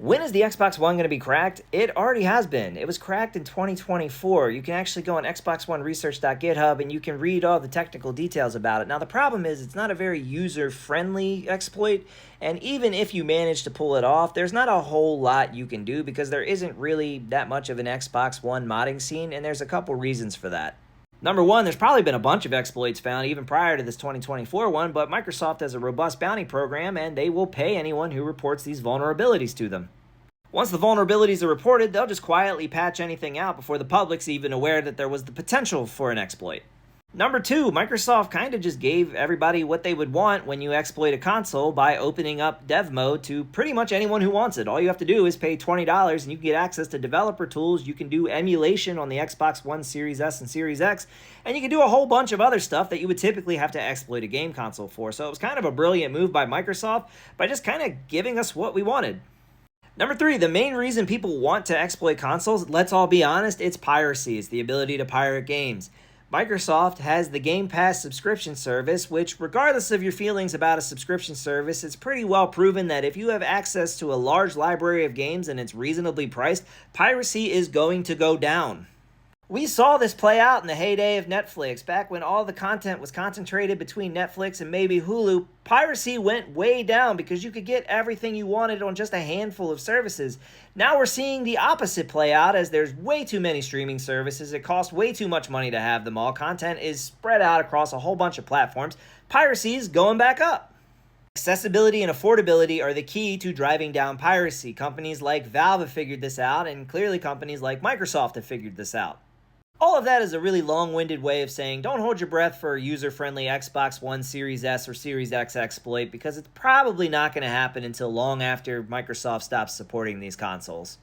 When is the Xbox One going to be cracked? It already has been. It was cracked in 2024. You can actually go on xbox1research.github and you can read all the technical details about it. Now, the problem is it's not a very user-friendly exploit, and even if you manage to pull it off, there's not a whole lot you can do because there isn't really that much of an Xbox One modding scene, and there's a couple reasons for that. Number one, there's probably been a bunch of exploits found even prior to this 2024 one, but Microsoft has a robust bounty program and they will pay anyone who reports these vulnerabilities to them. Once the vulnerabilities are reported, they'll just quietly patch anything out before the public's even aware that there was the potential for an exploit. Number two, Microsoft kind of just gave everybody what they would want when you exploit a console by opening up dev mode to pretty much anyone who wants it. All you have to do is pay $20 and you can get access to developer tools. You can do emulation on the Xbox One, Series S, and Series X, and you can do a whole bunch of other stuff that you would typically have to exploit a game console for. So it was kind of a brilliant move by Microsoft by just kind of giving us what we wanted. Number three, the main reason people want to exploit consoles, let's all be honest, it's piracy. It's the ability to pirate games. Microsoft has the Game Pass subscription service, which regardless of your feelings about a subscription service, it's pretty well proven that if you have access to a large library of games and it's reasonably priced, piracy is going to go down. We saw this play out in the heyday of Netflix. Back when all the content was concentrated between Netflix and maybe Hulu, piracy went way down because you could get everything you wanted on just a handful of services. Now we're seeing the opposite play out as there's way too many streaming services. It costs way too much money to have them all. Content is spread out across a whole bunch of platforms. Piracy is going back up. Accessibility and affordability are the key to driving down piracy. Companies like Valve have figured this out, and clearly companies like Microsoft have figured this out. All of that is a really long-winded way of saying don't hold your breath for a user-friendly Xbox One, Series S, or Series X exploit because it's probably not going to happen until long after Microsoft stops supporting these consoles.